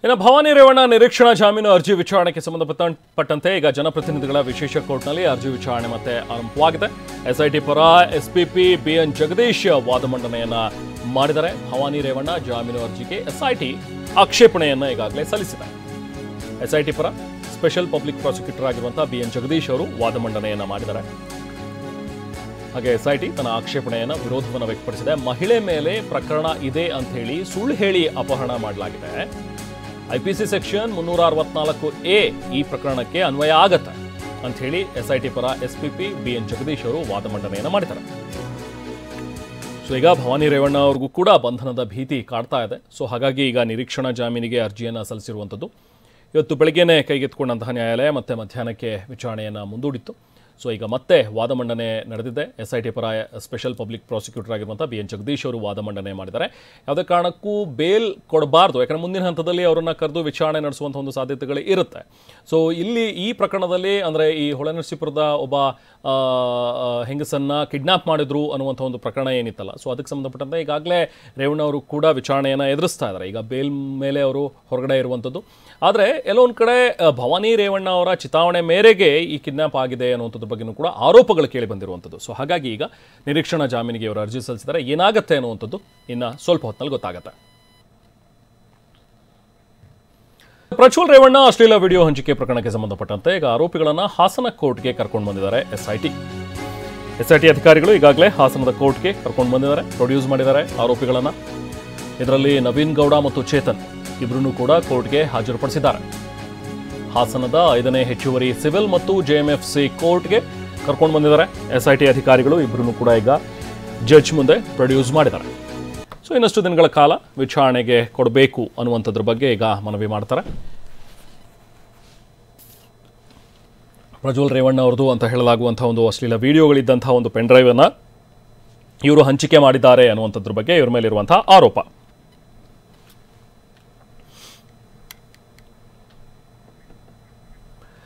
ಇನ್ನು ಭವಾನಿ ರೇವಣ್ಣ ನಿರೀಕ್ಷಣಾ ಜಾಮೀನು ಅರ್ಜಿ ವಿಚಾರಣೆಗೆ ಸಂಬಂಧಪಟ್ಟಂತೆ ಈಗ ಜನಪ್ರತಿನಿಧಿಗಳ ವಿಶೇಷ ಕೋರ್ಟ್ನಲ್ಲಿ ಅರ್ಜಿ ವಿಚಾರಣೆ ಮತ್ತೆ ಆರಂಭವಾಗಿದೆ. ಎಸ್ಐಟಿ ಪರ ಎಸ್ಪಿಪಿ ಬಿಎನ್ ಜಗದೀಶ್ ವಾದ ಮಂಡನೆಯನ್ನ ಮಾಡಿದ್ದಾರೆ. ಭವಾನಿ ರೇವಣ್ಣ ಜಾಮೀನು ಅರ್ಜಿಗೆ ಎಸ್ಐಟಿ ಆಕ್ಷೇಪಣೆಯನ್ನ ಈಗಾಗಲೇ ಸಲ್ಲಿಸಿದೆ. ಎಸ್ಐಟಿ ಪರ ಸ್ಪೆಷಲ್ ಪಬ್ಲಿಕ್ ಪ್ರಾಸಿಕ್ಯೂಟರ್ ಆಗಿರುವಂತಹ ಬಿಎನ್ ಜಗದೀಶ್ ಅವರು ವಾದ ಮಂಡನೆಯನ್ನ ಮಾಡಿದ್ದಾರೆ. ಹಾಗೆ ಎಸ್ಐಟಿ ತನ್ನ ಆಕ್ಷೇಪಣೆಯನ್ನು ವಿರೋಧವನ್ನು ವ್ಯಕ್ತಪಡಿಸಿದೆ. ಮಹಿಳೆ ಮೇಲೆ ಪ್ರಕರಣ ಇದೆ ಅಂತ ಹೇಳಿ ಸುಳ್ಳು ಹೇಳಿ ಅಪಹರಣ ಮಾಡಲಾಗಿದೆ. ಐಪಿಸಿ ಸೆಕ್ಷನ್ 364A ಈ ಪ್ರಕರಣಕ್ಕೆ ಅನ್ವಯ ಆಗತ್ತೆ ಅಂತ ಹೇಳಿ ಎಸ್ಐಟಿ ಪರ ಎಸ್ಪಿಪಿ ಬಿಎನ್ ಜಗದೀಶ್ ಅವರು ವಾದ ಮಂಡನೆಯನ್ನು ಮಾಡಿದ್ದಾರೆ. ಸೊ ಈಗ ಭವಾನಿ ರೇವಣ್ಣ ಅವ್ರಿಗೂ ಕೂಡ ಬಂಧನದ ಭೀತಿ ಕಾಡ್ತಾ ಇದೆ. ಸೊ ಹಾಗಾಗಿ ಈಗ ನಿರೀಕ್ಷಣಾ ಜಾಮೀನಿಗೆ ಅರ್ಜಿಯನ್ನು ಸಲ್ಲಿಸಿರುವಂಥದ್ದು. ಇವತ್ತು ಬೆಳಗ್ಗೆನೇ ಕೈಗೆತ್ತಿಕೊಂಡಂತಹ ನ್ಯಾಯಾಲಯ ಮತ್ತೆ ಮಧ್ಯಾಹ್ನಕ್ಕೆ ವಿಚಾರಣೆಯನ್ನು ಮುಂದೂಡಿತ್ತು. ಸೊ ಈಗ ಮತ್ತೆ ವಾದ ಮಂಡನೆ ನಡೆದಿದೆ. ಎಸ್ಐಟಿ ಪರ ಸ್ಪೆಷಲ್ ಪಬ್ಲಿಕ್ ಪ್ರಾಸಿಕ್ಯೂಟರ್ ಆಗಿರುವಂಥ ಬಿಎನ್ ಜಗದೀಶ್ ಅವರು ವಾದ ಮಂಡನೆ ಮಾಡಿದ್ದಾರೆ. ಯಾವುದೇ ಕಾರಣಕ್ಕೂ ಬೇಲ್ ಕೊಡಬಾರ್ದು, ಯಾಕಂದರೆ ಮುಂದಿನ ಹಂತದಲ್ಲಿ ಅವರನ್ನು ಕರೆದು ವಿಚಾರಣೆ ನಡೆಸುವಂಥ ಒಂದು ಸಾಧ್ಯತೆಗಳು ಇರುತ್ತೆ. ಸೊ ಇಲ್ಲಿ ಈ ಪ್ರಕರಣದಲ್ಲಿ ಅಂದರೆ ಈ ಹೊಳೆನರಸೀಪುರದ ಒಬ್ಬ ಹೆಂಗಸನ್ನು ಕಿಡ್ನಾಪ್ ಮಾಡಿದ್ರು ಅನ್ನುವಂಥ ಒಂದು ಪ್ರಕರಣ ಏನಿತ್ತಲ್ಲ, ಸೊ ಅದಕ್ಕೆ ಸಂಬಂಧಪಟ್ಟಂತೆ ಈಗಾಗಲೇ ರೇವಣ್ಣ ಅವರು ಕೂಡ ವಿಚಾರಣೆಯನ್ನು ಎದುರಿಸ್ತಾ ಇದ್ದಾರೆ. ಈಗ ಬೇಲ್ ಮೇಲೆ ಅವರು ಹೊರಗಡೆ ಇರುವಂಥದ್ದು. ಆದರೆ ಎಲ್ಲೋ ಒಂದು ಕಡೆ ಭವಾನಿ ರೇವಣ್ಣ ಅವರ ಚಿತಾವಣೆ ಮೇರೆಗೆ ಈ ಕಿಡ್ನಾಪ್ ಆಗಿದೆ ಅನ್ನುವಂಥದ್ದು ಬಗ್ಗೆಯೂ ಕೂಡ ಆರೋಪಗಳು ಕೇಳಿ ಬಂದಿರುವಂಥದ್ದು. ಸೊ ಹಾಗಾಗಿ ಈಗ ನಿರೀಕ್ಷಣಾ ಜಾಮೀನಿಗೆ ಅವರು ಅರ್ಜಿ ಸಲ್ಲಿಸಿದ್ದಾರೆ. ಏನಾಗುತ್ತೆ ಅನ್ನುವಂಥದ್ದು ಇನ್ನು ಸ್ವಲ್ಪ ಹೊತ್ತಿನಲ್ಲಿ ಗೊತ್ತಾಗುತ್ತೆ. ಪ್ರಜ್ವಲ್ ರೇವಣ್ಣ ಅಶ್ಲೀಲ ವಿಡಿಯೋ ಹಂಚಿಕೆ ಪ್ರಕರಣಕ್ಕೆ ಸಂಬಂಧಪಟ್ಟಂತೆ ಈಗ ಆರೋಪಿಗಳನ್ನು ಹಾಸನ ಕೋರ್ಟ್ಗೆ ಕರ್ಕೊಂಡು ಬಂದಿದ್ದಾರೆ ಎಸ್ಐಟಿ ಅಧಿಕಾರಿಗಳು. ಈಗಾಗಲೇ ಹಾಸನದ ಕೋರ್ಟ್ಗೆ ಕರ್ಕೊಂಡು ಬಂದಿದ್ದಾರೆ, ಪ್ರೊಡ್ಯೂಸ್ ಮಾಡಿದ್ದಾರೆ ಆರೋಪಿಗಳನ್ನು. ಇದರಲ್ಲಿ ನವೀನ್ ಗೌಡ ಮತ್ತು ಚೇತನ್ ಇಬ್ಬರನ್ನೂ ಕೂಡ ಕೋರ್ಟ್ಗೆ ಹಾಜರುಪಡಿಸಿದ್ದಾರೆ. ಹಾಸನದ 5ನೇ ಹೆಚ್ಚುವರಿ ಸಿವಿಲ್ ಮತ್ತು ಜೆಎಂಎಫ್ಸಿ ಕೋರ್ಟ್ಗೆ ಕರ್ಕೊಂಡು ಬಂದಿದ್ದಾರೆ ಎಸ್ಐಟಿ ಅಧಿಕಾರಿಗಳು. ಇಬ್ಬರನ್ನೂ ಕೂಡ ಈಗ ಜಡ್ಜ್ ಮುಂದೆ ಪ್ರೊಡ್ಯೂಸ್ ಮಾಡಿದ್ದಾರೆ. ಸೊ ಇನ್ನಷ್ಟು ದಿನಗಳ ಕಾಲ ವಿಚಾರಣೆಗೆ ಕೊಡಬೇಕು ಅನ್ನುವಂಥದ್ರ ಬಗ್ಗೆ ಈಗ ಮನವಿ ಮಾಡ್ತಾರೆ. ಪ್ರಜ್ವಲ್ ರೇವಣ್ಣ ಅವ್ರದ್ದು ಅಂತ ಹೇಳಲಾಗುವಂಥ ಒಂದು ಅಶ್ಲೀಲ ವಿಡಿಯೋಗಳಿದ್ದಂಥ ಒಂದು ಪೆನ್ ಡ್ರೈವನ್ನು ಇವರು ಹಂಚಿಕೆ ಮಾಡಿದ್ದಾರೆ ಅನ್ನುವಂಥದ್ರ ಬಗ್ಗೆ ಇವ್ರ ಮೇಲಿರುವಂಥ ಆರೋಪ.